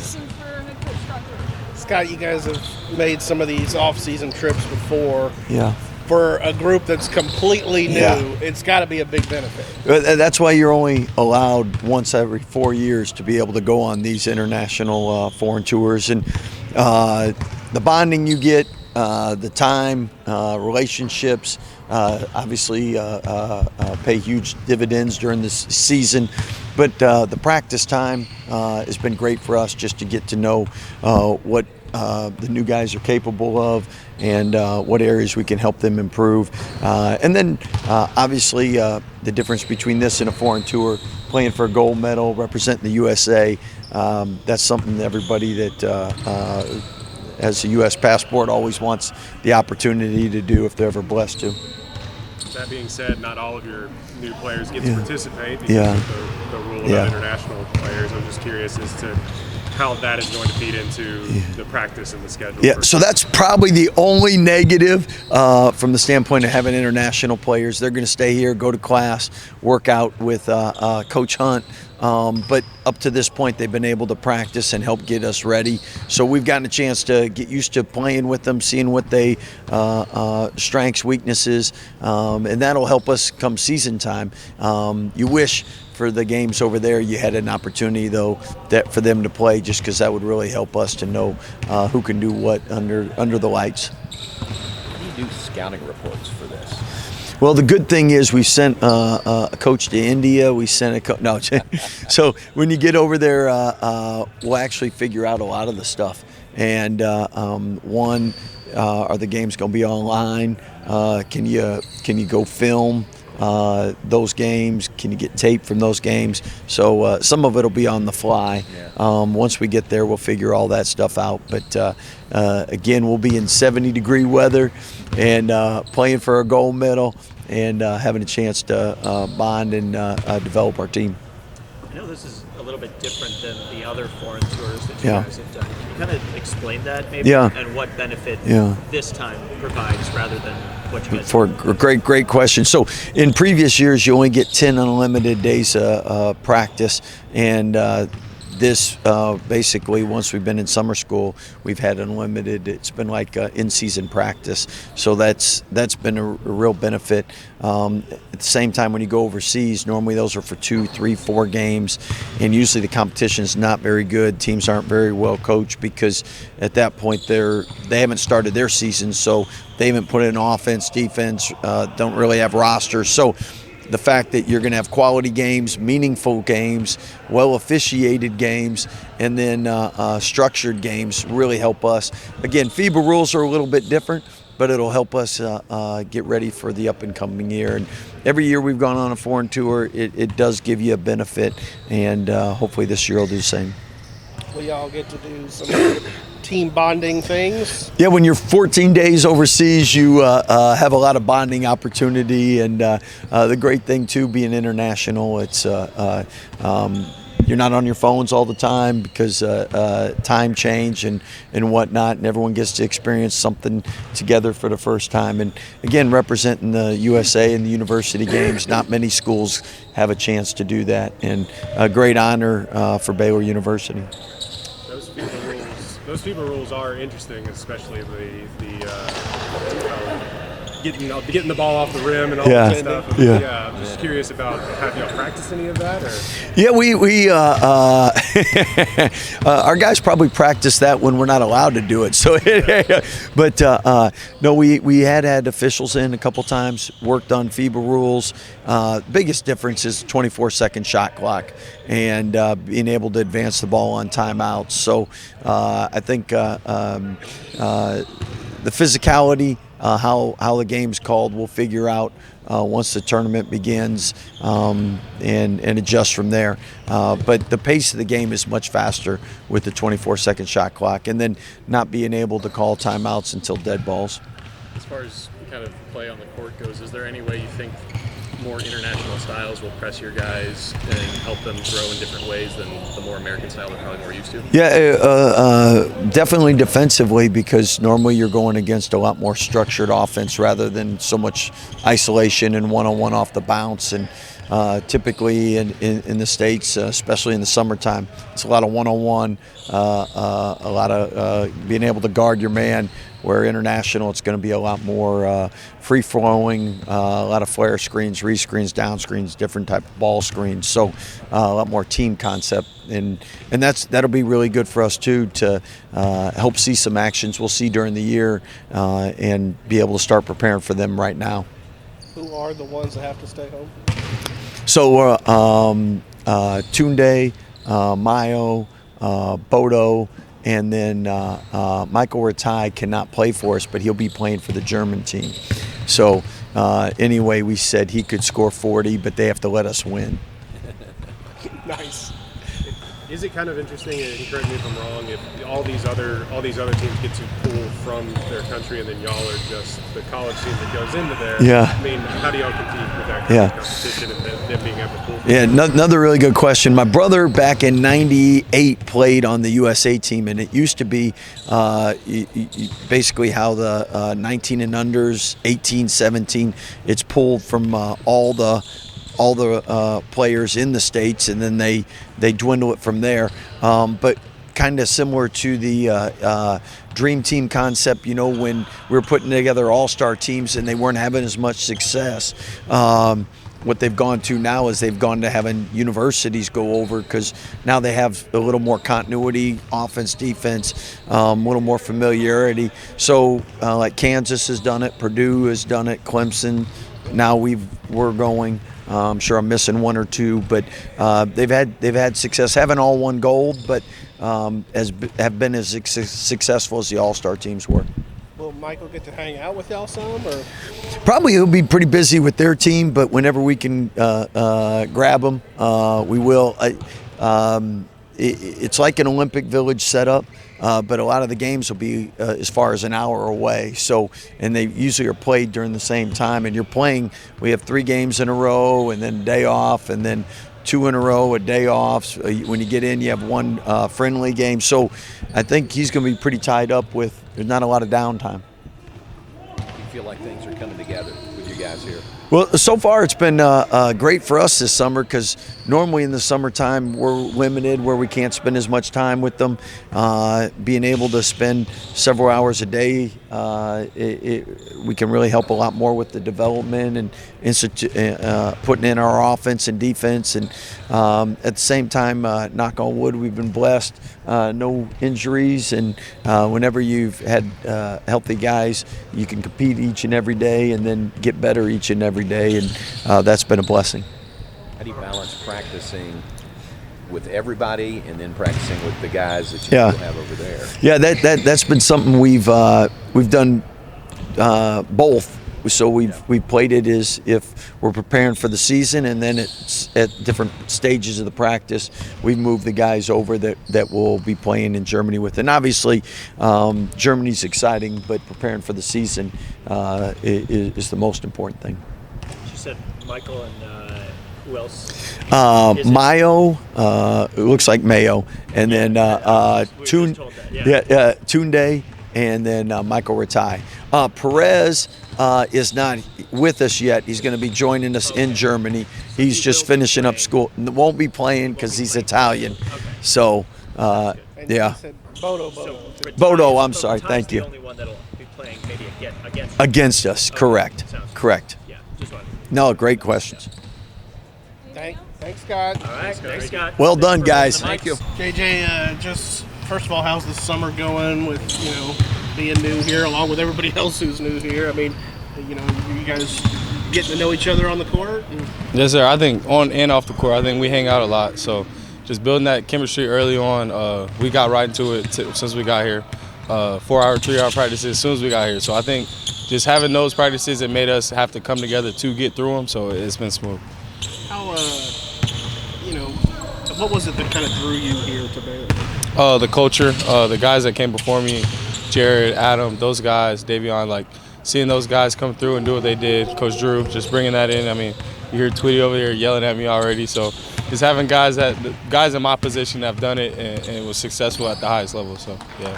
question for head coach Crocker. Scott, you guys have made some of these off-season trips before. Yeah. For a group that's completely new, Yeah. it's got to be a big benefit. That's why you're only allowed once every 4 years to be able to go on these international foreign tours. And the bonding you get, the time, relationships, obviously pay huge dividends during this season. But the practice time has been great for us just to get to know what the new guys are capable of and what areas we can help them improve. And then obviously the difference between this and a foreign tour, playing for a gold medal, representing the USA, that's something that everybody that has a U.S. passport always wants the opportunity to do if they're ever blessed to. That being said, not all of your new players get to participate because of the rule about international players. I'm just curious as to how that is going to feed into the practice and the schedule. Yeah, so that's probably the only negative from the standpoint of having international players. They're going to stay here, go to class, work out with Coach Hunt. But up to this point, they've been able to practice and help get us ready. So we've gotten a chance to get used to playing with them, seeing what they strengths, weaknesses, and that'll help us come season time. You wish for the games over there you had an opportunity though that for them to play, just because that would really help us to know who can do what under the lights. How do you do scouting reports for this? Well, the good thing is we sent a coach to India. We sent a coach. No, so when you get over there, we'll actually figure out a lot of the stuff. And one, are the games going to be online? Can you go film those games? Can you get tape from those games? So some of it will be on the fly. Once we get there, we'll figure all that stuff out. But again, we'll be in 70-degree weather and playing for a gold medal and having a chance to bond and develop our team. I know this is a little bit different than the other foreign tours that you guys have done. Can you kind of explain that maybe? And what benefit this time provides rather than what you guys For a great question. So in previous years, you only get 10 unlimited days practice, and this basically, once we've been in summer school, we've had unlimited. It's been like in-season practice, so that's been a real benefit. At the same time, when you go overseas, normally those are for 2, 3, 4 games, and usually the competition is not very good. Teams aren't very well coached because at that point they haven't started their season, so they haven't put in offense, defense, don't really have rosters. So the fact that you're going to have quality games, meaningful games, well-officiated games, and then structured games really help us. Again, FIBA rules are a little bit different, but it'll help us get ready for the up-and-coming year. And every year we've gone on a foreign tour, it does give you a benefit, and hopefully this year will do the same. We all get to do some team bonding things. Yeah, when you're 14 days overseas, you have a lot of bonding opportunity, and the great thing too, being international, it's you're not on your phones all the time because time change and whatnot, and everyone gets to experience something together for the first time. And again, representing the USA in the university games, not many schools have a chance to do that, and a great honor for Baylor University. Those FIBA rules are interesting, especially getting the ball off the rim and all that stuff. I'm just curious about, have y'all practiced any of that? Or? Yeah, we our guys probably practice that when we're not allowed to do it. So, but no, we had officials in a couple times, worked on FIBA rules. Biggest difference is 24-second shot clock and being able to advance the ball on timeouts. So I think the physicality, how the game's called, we'll figure out once the tournament begins and adjust from there. But the pace of the game is much faster with the 24-second shot clock, and then not being able to call timeouts until dead balls. As far as kind of play on the court goes, is there any way you think more international styles will press your guys and help them grow in different ways than the more American style they're probably more used to? Yeah, definitely defensively, because normally you're going against a lot more structured offense rather than so much isolation and one-on-one off the bounce. And typically in the States, especially in the summertime, it's a lot of one-on-one, a lot of being able to guard your man. Where international, it's going to be a lot more free-flowing, a lot of flare screens, re-screens, down screens, different type of ball screens. So a lot more team concept, and that'll be really good for us too to help see some actions we'll see during the year and be able to start preparing for them right now. Who are the ones that have to stay home? So Tunde, Mayo, Bodo. And then Michael Ratai cannot play for us, but he'll be playing for the German team. So anyway, we said he could score 40, but they have to let us win. Nice. Is it kind of interesting, and correct me if I'm wrong, if all these other teams get to pull from their country, and then y'all are just the college team that goes into there? Yeah. I mean, how do y'all compete with that kind of competition and them being able to pull from? Yeah, another really good question. My brother back in '98 played on the USA team, and it used to be basically how the 19 and unders, 18, 17, it's pulled from all the players in the States, and then they dwindle it from there. But kind of similar to the Dream Team concept, you know, when we were putting together all-star teams and they weren't having as much success. What they've gone to now is they've gone to having universities go over, because now they have a little more continuity, offense, defense, a little more familiarity. So like Kansas has done it, Purdue has done it, Clemson. Now we're going. I'm sure I'm missing one or two, but they've had success. Haven't all won gold, but have been as successful as the all-star teams were. Will Michael get to hang out with y'all some, or? Probably he'll be pretty busy with their team, but whenever we can grab them, we will. It's like an Olympic Village setup, but a lot of the games will be as far as an hour away. So, and they usually are played during the same time. And you're playing. We have 3 games in a row, and then a day off, and then 2 in a row, a day off. When you get in, you have 1 friendly game. So, I think he's going to be pretty tied up with. There's not a lot of downtime. You feel like things are coming together with you guys here? Well, so far it's been great for us this summer, because normally in the summertime we're limited where we can't spend as much time with them. Being able to spend several hours a day, we can really help a lot more with the development and putting in our offense and defense. And at the same time, knock on wood, we've been blessed. No injuries, and whenever you've had healthy guys, you can compete each and every day and then get better each and every day, and that's been a blessing. How do you balance practicing with everybody and then practicing with the guys that you have over there? Yeah, that's been something we've done both. So we've played it as if we're preparing for the season, and then it's at different stages of the practice, we've moved the guys over that will be playing in Germany with. And obviously, Germany's exciting, but preparing for the season is the most important thing. You said Michael, and who else? Mayo, it looks like Mayo, and then Tunde, and then Michael Ratai. Perez is not with us yet. He's going to be joining us in Germany. He's just finishing up school. Won't be playing because he's Italian. So, yeah. Bodo, I'm sorry. Thank you. The only one that'll be playing maybe against us. Correct. Correct. Yeah, just one. No, great questions. Thanks, Scott. All right, thanks, Scott. Well done, guys. Thank you. JJ, just first of all, how's the summer going with, being new here along with everybody else who's new here? I mean, you guys getting to know each other on the court? Yes, sir. I think on and off the court, I think we hang out a lot. So just building that chemistry early on, we got right into it since we got here. 4-hour, 3-hour practices as soon as we got here. So I think just having those practices, it made us have to come together to get through them. So it's been smooth. How, what was it that kind of drew you here to Baylor? The culture, the guys that came before me, Jared, Adam, those guys, Davion, like seeing those guys come through and do what they did. Coach Drew, just bringing that in. I mean, you hear Tweety over here yelling at me already. So just having guys in my position that have done it and was successful at the highest level. So, yeah.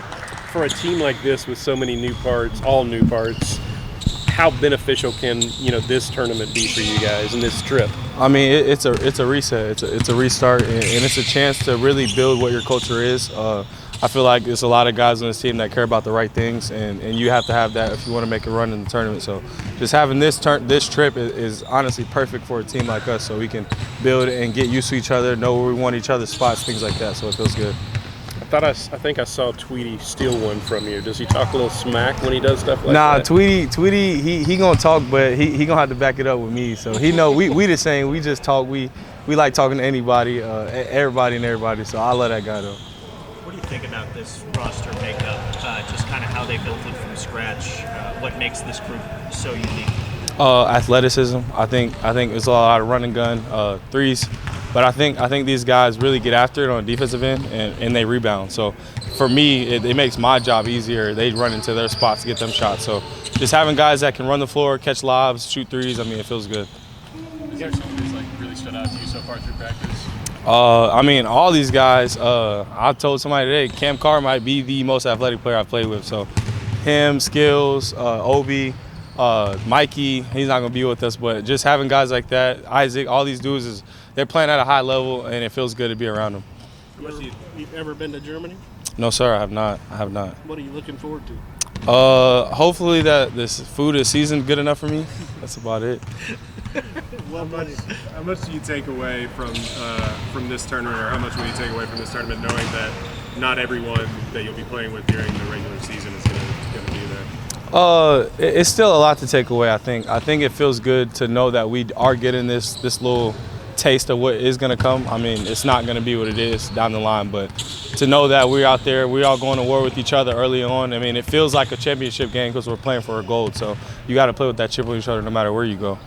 For a team like this with so many new parts, all new parts, how beneficial can this tournament be for you guys and this trip? I mean, it's a reset. It's a restart, and it's a chance to really build what your culture is. I feel like there's a lot of guys on this team that care about the right things, and you have to have that if you want to make a run in the tournament. So just having this trip is honestly perfect for a team like us, so we can build and get used to each other, know where we want each other's spots, things like that. So it feels good. I think I saw Tweety steal one from you. Does he talk a little smack when he does stuff like that? Nah, Tweety, he gonna talk, but he gonna have to back it up with me. So he know we the same. We just talk. We like talking to anybody, everybody. So I'll let that guy know. What do you think about this roster makeup? Just kind of how they built it from scratch. What makes this group so unique? Athleticism. I think it's a lot of run and gun, threes. But I think these guys really get after it on the defensive end and they rebound. So for me, it makes my job easier. They run into their spots to get them shots. So just having guys that can run the floor, catch lobs, shoot threes, I mean, it feels good. Is there something that's really stood out to you so far through practice? I mean, all these guys, I told somebody today, Cam Carr might be the most athletic player I've played with. So him, Skills, Obi, Mikey, he's not going to be with us, but just having guys like that, Isaac, all these dudes, they're playing at a high level, and it feels good to be around them. You've ever been to Germany? No, sir, I have not. What are you looking forward to? Hopefully that this food is seasoned good enough for me. That's about it. How much do you take away from this tournament, or how much will you take away from this tournament, knowing that not everyone that you'll be playing with during the regular season is going to be there? It's still a lot to take away. I think it feels good to know that we are getting this little taste of what is going to come. I mean, it's not going to be what it is down the line, but to know that we're out there, we're all going to war with each other early on. I mean, it feels like a championship game because we're playing for a gold. So you got to play with that chip with each other no matter where you go.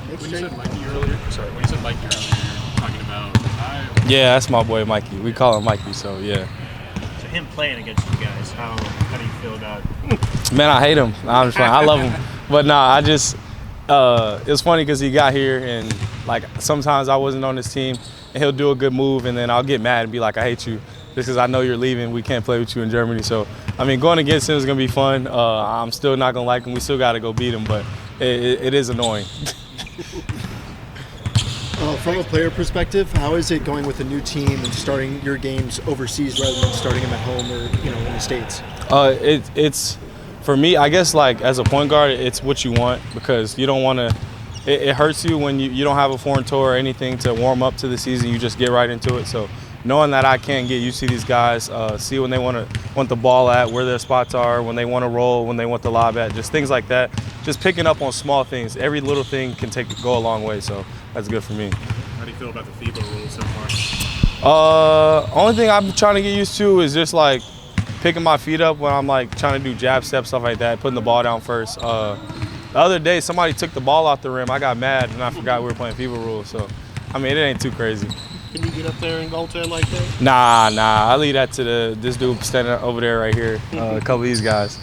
When you said Mikey earlier, you're talking about Yeah, that's my boy Mikey. We call him Mikey, so yeah. So him playing against you guys, how do you feel about it? Man, I hate him. I'm just playing. I love him. But nah, it's funny because he got here and like sometimes I wasn't on his team and he'll do a good move and then I'll get mad and be like, I hate you just because I know you're leaving. We can't play with you in Germany. So, I mean, going against him is going to be fun. I'm still not going to like him. We still got to go beat him, but it is annoying. From a player perspective, how is it going with a new team and starting your games overseas rather than starting them at home or in the States? It's for me, I guess, like as a point guard, it's what you want because you don't want to. It hurts you when you don't have a foreign tour or anything to warm up to the season. You just get right into it. So knowing that I can get used to these guys, see when they want the ball at, where their spots are, when they want to roll, when they want the lob at, just things like that. Just picking up on small things. Every little thing can go a long way. So that's good for me. How do you feel about the FIBA rules so far? Only thing I'm trying to get used to is just like picking my feet up when I'm like trying to do jab steps, stuff like that, putting the ball down first. The other day, somebody took the ball off the rim. I got mad and I forgot we were playing FIBA rules. So, I mean, it ain't too crazy. Can you get up there and goaltend like that? Nah. I leave that to this dude standing over there right here. A couple of these guys.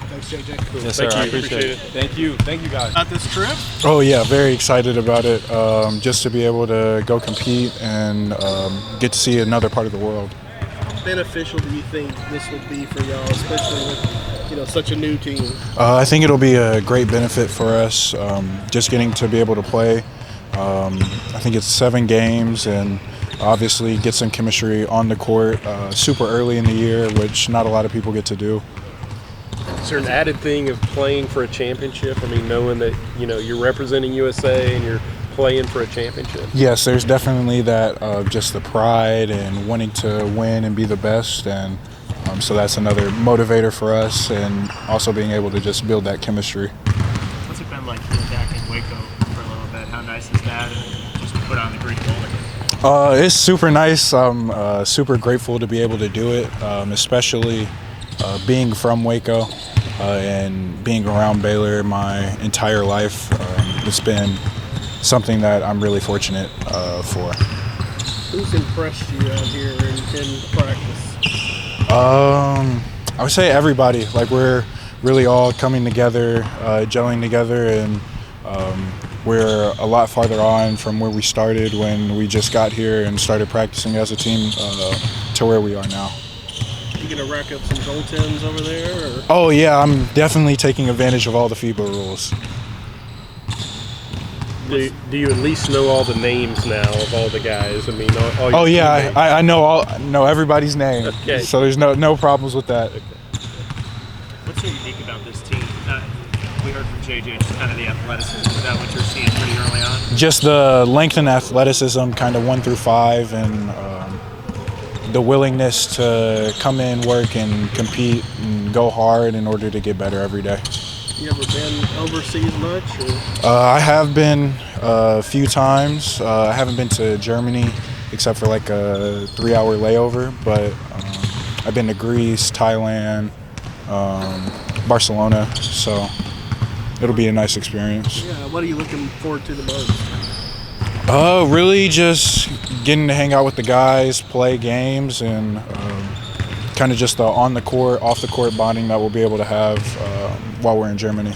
Thanks, JJ. Yes, sir. I appreciate it. Thank you guys. About this trip? Oh yeah, very excited about it. Just to be able to go compete and get to see another part of the world. How beneficial do you think this will be for y'all, especially with such a new team? I think it'll be a great benefit for us. Just getting to be able to play. I think it's 7 games and obviously get some chemistry on the court super early in the year, which not a lot of people get to do. Is there an added thing of playing for a championship? I mean, knowing that you're representing USA and you're playing for a championship. Yes, there's definitely that just the pride and wanting to win and be the best, and so that's another motivator for us, and also being able to just build that chemistry. What's it been like being back in Waco for a little bit? How nice is that? And just to put on the green ball again? It's super nice. I'm super grateful to be able to do it, especially being from Waco and being around Baylor my entire life. It's been something that I'm really fortunate for. Who's impressed you out here in practice? I would say everybody. Like, we're really all coming together, gelling together, and we're a lot farther on from where we started when we just got here and started practicing as a team to where we are now. You gonna rack up some goaltends over there? Or? Oh yeah, I'm definitely taking advantage of all the FIBA rules. Do you at least know all the names now of all the guys? I mean, all your Oh yeah, teammates? I know everybody's name. Okay. So there's no problems with that. Okay. What's so unique about this team? We heard from JJ just kind of the athleticism. Is that what you're seeing pretty early on? Just the length and athleticism, kind of 1 through 5, and the willingness to come in, work, and compete and go hard in order to get better every day. You ever been overseas much? Or? I have been a few times. I haven't been to Germany except for like a 3-hour layover, but I've been to Greece, Thailand, Barcelona, so it'll be a nice experience. Yeah, what are you looking forward to the most? Really just getting to hang out with the guys, play games, and kind of just the on the court, off the court bonding that we'll be able to have while we're in Germany.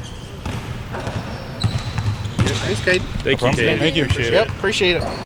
Thanks, Caden. Thank you, Caden. Thank you. Yep, appreciate it.